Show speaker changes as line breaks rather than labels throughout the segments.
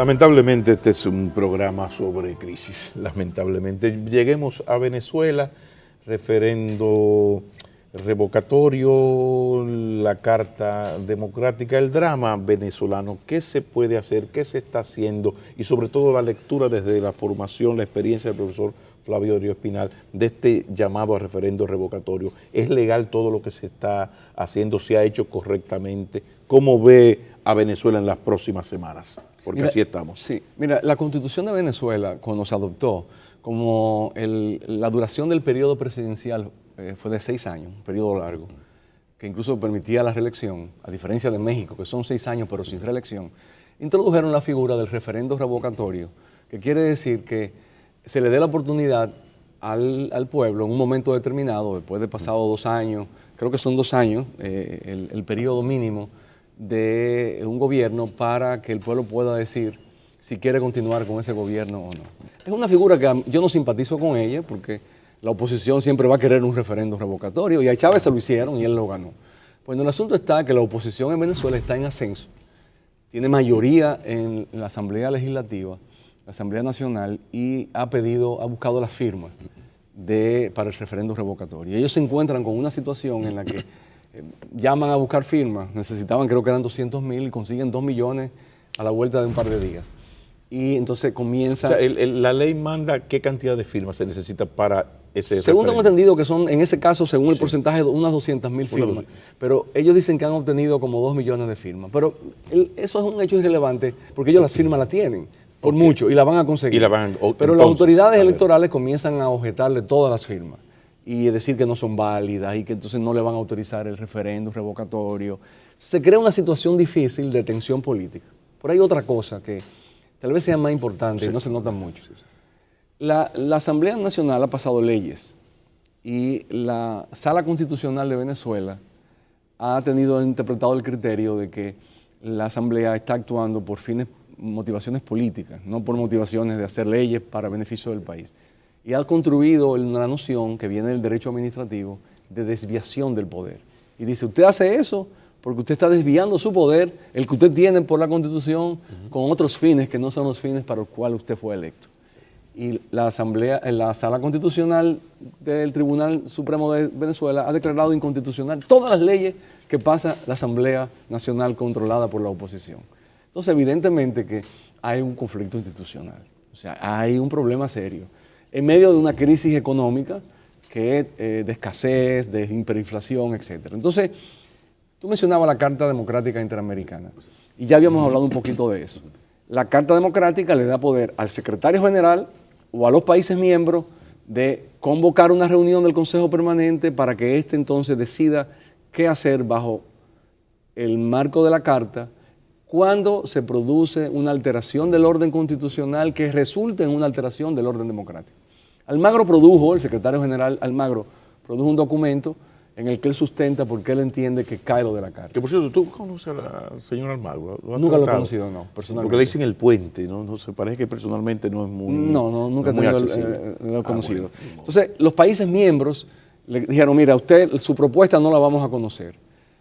Lamentablemente este es un programa sobre crisis. Lamentablemente lleguemos a Venezuela, referendo revocatorio, la Carta Democrática, el drama venezolano, qué se puede hacer, qué se está haciendo y sobre todo la lectura desde la formación, la experiencia del profesor Flavio Darío Espinal de este llamado a referendo revocatorio. ¿Es legal todo lo que se está haciendo? ¿Se ha hecho correctamente? ¿Cómo ve a Venezuela en las próximas semanas? Porque así estamos.
Sí, mira, la Constitución de Venezuela, cuando se adoptó, como la duración del periodo presidencial fue de 6 años, un periodo largo, que incluso permitía la reelección, a diferencia de México, que son 6 años pero sin reelección, introdujeron la figura del referendo revocatorio, que quiere decir que se le dé la oportunidad al pueblo en un momento determinado, después de pasado 2 años, creo que son 2 años, el periodo mínimo de un gobierno para que el pueblo pueda decir si quiere continuar con ese gobierno o no. Es una figura que yo no simpatizo con ella porque la oposición siempre va a querer un referendo revocatorio y a Chávez se lo hicieron y él lo ganó. Bueno, el asunto está que la oposición en Venezuela está en ascenso, tiene mayoría en la Asamblea Legislativa, la Asamblea Nacional y ha buscado las firmas para el referendo revocatorio. Ellos se encuentran con una situación en la que llaman a buscar firmas, necesitaban creo que eran 200,000 y consiguen 2 millones a la vuelta de un par de días. Y entonces comienza...
O sea, la ley manda qué cantidad de firmas se necesita para ese
Según
referendo.
tengo entendido que son, en ese caso, según el porcentaje, unas 200,000 firmas. Pero ellos dicen que han obtenido como 2 millones de firmas. Pero eso es un hecho irrelevante porque ellos las firmas las tienen, por mucho, y la van a conseguir. Pero las autoridades electorales comienzan a objetarle todas las firmas y decir que no son válidas y que entonces no le van a autorizar el referéndum revocatorio. Se crea una situación difícil de tensión política. Por ahí otra cosa que tal vez sea más importante y no se nota mucho. La Asamblea Nacional ha pasado leyes y la Sala Constitucional de Venezuela ha interpretado el criterio de que la Asamblea está actuando por motivaciones políticas, no por motivaciones de hacer leyes para beneficio del país. Y ha construido una noción que viene del derecho administrativo de desviación del poder. Y dice, usted hace eso porque usted está desviando su poder, el que usted tiene por la Constitución, con otros fines que no son los fines para los cuales usted fue electo. Y la Sala Constitucional del Tribunal Supremo de Venezuela ha declarado inconstitucional todas las leyes que pasa la Asamblea Nacional controlada por la oposición. Entonces, evidentemente que hay un conflicto institucional, o sea, hay un problema serio. En medio de una crisis económica de escasez, de hiperinflación, etc. Entonces, tú mencionabas la Carta Democrática Interamericana y ya habíamos hablado un poquito de eso. La Carta Democrática le da poder al secretario general o a los países miembros de convocar una reunión del Consejo Permanente para que éste entonces decida qué hacer bajo el marco de la Carta cuando se produce una alteración del orden constitucional que resulte en una alteración del orden democrático. El secretario general Almagro produjo un documento en el que él sustenta porque él entiende que cae lo de la Carta.
Que por cierto, ¿tú conoces al señor Almagro?
Nunca lo he conocido, no, personalmente.
Porque le dicen el puente, ¿no? No se parece que personalmente no es muy...
No, nunca lo he conocido.
Bueno.
Entonces, los países miembros le dijeron, mira, su propuesta no la vamos a conocer.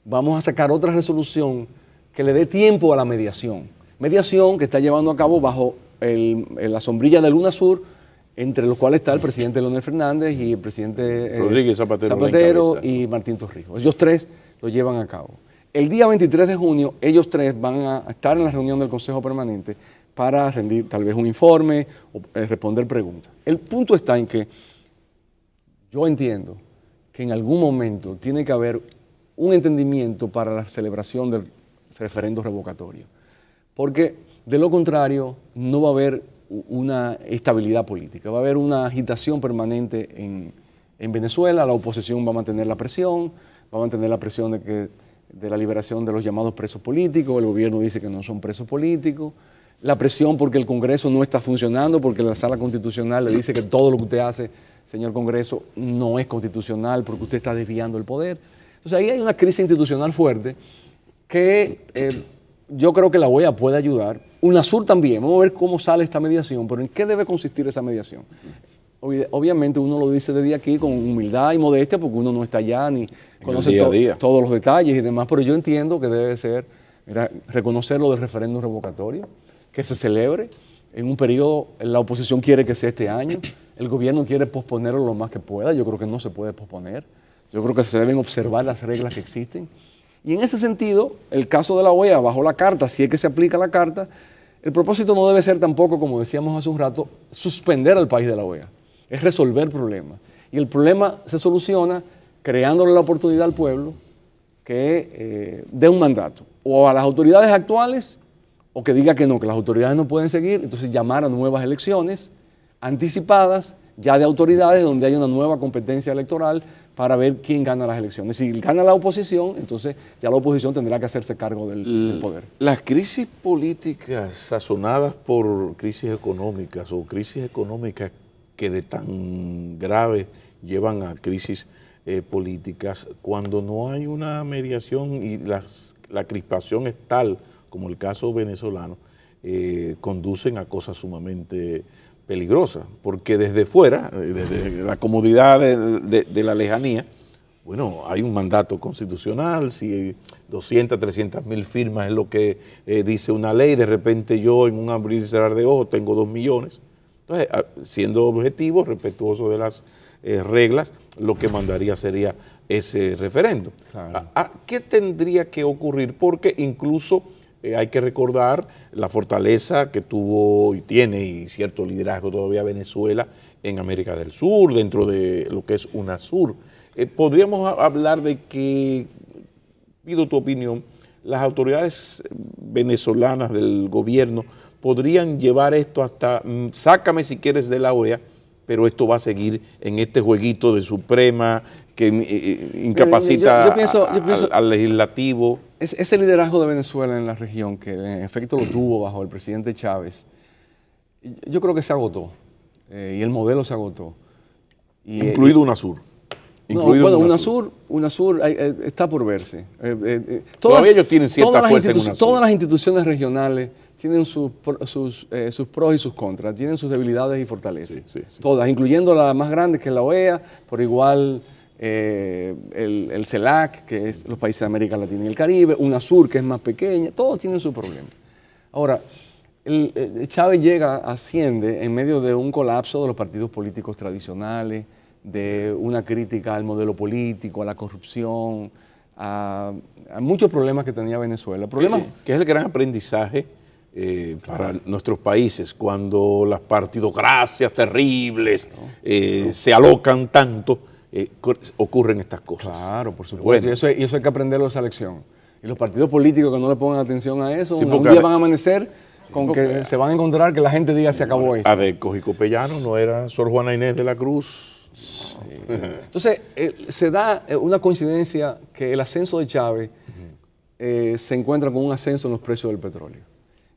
Vamos a sacar otra resolución que le dé tiempo a la mediación. Mediación que está llevando a cabo bajo la sombrilla de UNASUR, entre los cuales está el presidente Leonel Fernández y el presidente
Rodríguez
Zapatero y Martín Torrijos. Ellos tres lo llevan a cabo. El día 23 de junio, ellos tres van a estar en la reunión del Consejo Permanente para rendir tal vez un informe o responder preguntas. El punto está en que yo entiendo que en algún momento tiene que haber un entendimiento para la celebración del referendo revocatorio, porque de lo contrario no va a haber una estabilidad política, va a haber una agitación permanente en Venezuela, la oposición va a mantener la presión, de la liberación de los llamados presos políticos, el gobierno dice que no son presos políticos, la presión porque el Congreso no está funcionando, porque la Sala Constitucional le dice que todo lo que usted hace, señor Congreso, no es constitucional porque usted está desviando el poder. Entonces ahí hay una crisis institucional fuerte que yo creo que la OEA puede ayudar. UNASUR también, vamos a ver cómo sale esta mediación, pero ¿en qué debe consistir esa mediación? Obviamente uno lo dice desde aquí con humildad y modestia porque uno no está allá ni conoce todos los detalles y demás, pero yo entiendo que debe ser reconocer lo del referéndum revocatorio, que se celebre en un periodo, la oposición quiere que sea este año, el gobierno quiere posponerlo lo más que pueda, yo creo que no se puede posponer, yo creo que se deben observar las reglas que existen. Y en ese sentido, el caso de la OEA bajo la carta, si es que se aplica la carta, el propósito no debe ser tampoco, como decíamos hace un rato, suspender al país de la OEA, es resolver problemas. Y el problema se soluciona creándole la oportunidad al pueblo que dé un mandato, o a las autoridades actuales, o que diga que no, que las autoridades no pueden seguir, entonces llamar a nuevas elecciones anticipadas, ya de autoridades, donde hay una nueva competencia electoral para ver quién gana las elecciones. Si gana la oposición, entonces ya la oposición tendrá que hacerse cargo del poder.
Las crisis políticas sazonadas por crisis económicas o crisis económicas que de tan graves llevan a crisis políticas, cuando no hay una mediación y la crispación es tal, como el caso venezolano, conducen a cosas sumamente peligrosas, porque desde fuera, desde la comodidad de la lejanía, bueno, hay un mandato constitucional, si 200, 300 mil firmas es lo que dice una ley, de repente yo en un abrir y cerrar de ojos tengo 2 millones. Entonces, siendo objetivo, respetuoso de las reglas, lo que mandaría sería ese referendo.
Claro.
¿Qué tendría que ocurrir? Porque incluso hay que recordar la fortaleza que tuvo y tiene y cierto liderazgo todavía Venezuela en América del Sur, dentro de lo que es UNASUR. Podríamos hablar de que, pido tu opinión, las autoridades venezolanas del gobierno podrían llevar esto hasta, sácame si quieres de la OEA, pero esto va a seguir en este jueguito de Suprema que incapacita
yo pienso,
al legislativo.
Ese liderazgo de Venezuela en la región, que en efecto lo tuvo bajo el presidente Chávez, yo creo que se agotó, y el modelo se agotó.
Incluido UNASUR.
Bueno, UNASUR está por verse.
Todavía ellos tienen cierta fuerza en UNASUR.
Todas las instituciones regionales tienen sus pros y sus contras, tienen sus debilidades y fortalezas. Sí. Todas, incluyendo la más grande, que es la OEA, por igual el CELAC, que es los países de América Latina y el Caribe, UNASUR, que es más pequeña, todos tienen su problema. Ahora, Chávez asciende en medio de un colapso de los partidos políticos tradicionales, de una crítica al modelo político, a la corrupción, a muchos problemas que tenía Venezuela.
Que es el gran aprendizaje para nuestros países, cuando las partidocracias terribles se alocan tanto, ocurren estas cosas.
Claro, por supuesto, bueno. y eso hay que aprenderlo de esa lección. Y los partidos políticos que no le pongan atención a eso, un día van a amanecer con que se van a encontrar que la gente diga se acabó esto.
Adecos y Copellano no era Sor Juana Inés de la Cruz.
Sí. Entonces, se da una coincidencia que el ascenso de Chávez se encuentra con un ascenso en los precios del petróleo.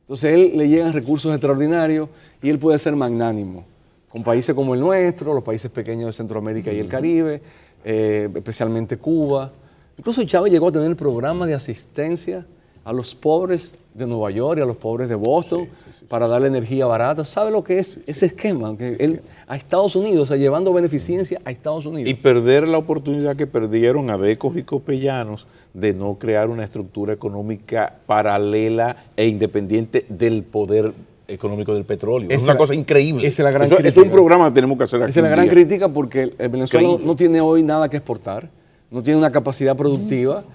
Entonces, él le llegan recursos extraordinarios y él puede ser magnánimo con países como el nuestro, los países pequeños de Centroamérica y el Caribe, especialmente Cuba. Incluso Chávez llegó a tener programas de asistencia a los pobres de Nueva York y a los pobres de Boston para darle energía barata. ¿Sabe lo que es ese esquema? Que él a Estados Unidos, o sea, llevando beneficencia a Estados Unidos.
Y perder la oportunidad que perdieron Adecos y Copellanos de no crear una estructura económica paralela e independiente del poder económico del petróleo. Es una cosa increíble.
Esa es la gran crítica.
Es un programa que tenemos que hacer aquí.
Esa es la gran crítica, porque Venezuela no tiene hoy nada que exportar, no tiene una capacidad productiva,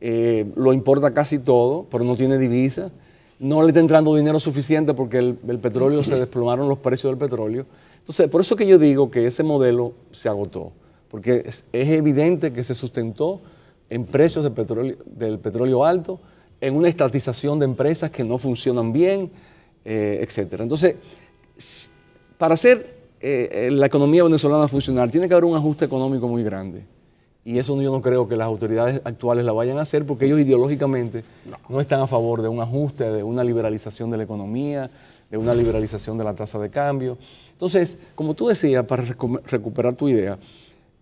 lo importa casi todo, pero no tiene divisa, no le está entrando dinero suficiente porque el petróleo, se desplomaron los precios del petróleo. Entonces, por eso que yo digo que ese modelo se agotó, porque es evidente que se sustentó en precios del petróleo alto, en una estatización de empresas que no funcionan bien, etcétera. Entonces, para hacer la economía venezolana funcionar, tiene que haber un ajuste económico muy grande. Y eso yo no creo que las autoridades actuales la vayan a hacer, porque ellos ideológicamente no están a favor de un ajuste, de una liberalización de la economía, de una liberalización de la tasa de cambio. Entonces, como tú decías, para recuperar tu idea,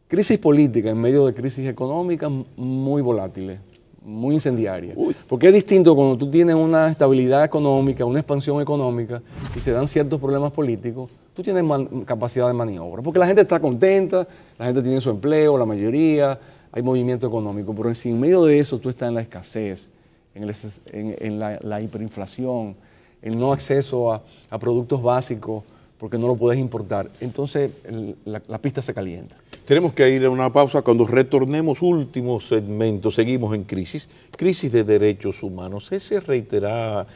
crisis política en medio de crisis económicas muy volátiles, muy incendiarias. Porque es distinto cuando tú tienes una estabilidad económica, una expansión económica y se dan ciertos problemas políticos, tú tienes capacidad de maniobra. Porque la gente está contenta, la gente tiene su empleo, la mayoría, hay movimiento económico, pero si en medio de eso tú estás en la escasez, en la hiperinflación, el no acceso a productos básicos porque no lo puedes importar. Entonces la pista se calienta.
Tenemos que ir a una pausa. Cuando retornemos, último segmento, seguimos en crisis de derechos humanos. Esa reiterada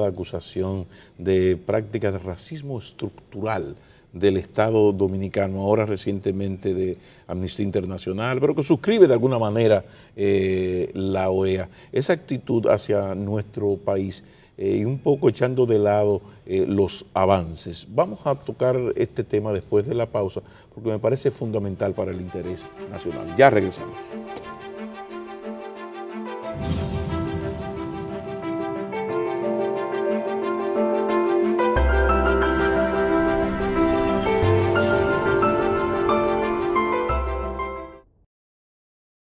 acusación de prácticas de racismo estructural del Estado Dominicano, ahora recientemente de Amnistía Internacional, pero que suscribe de alguna manera la OEA. Esa actitud hacia nuestro país y un poco echando de lado los avances. Vamos a tocar este tema después de la pausa porque me parece fundamental para el interés nacional. Ya regresamos.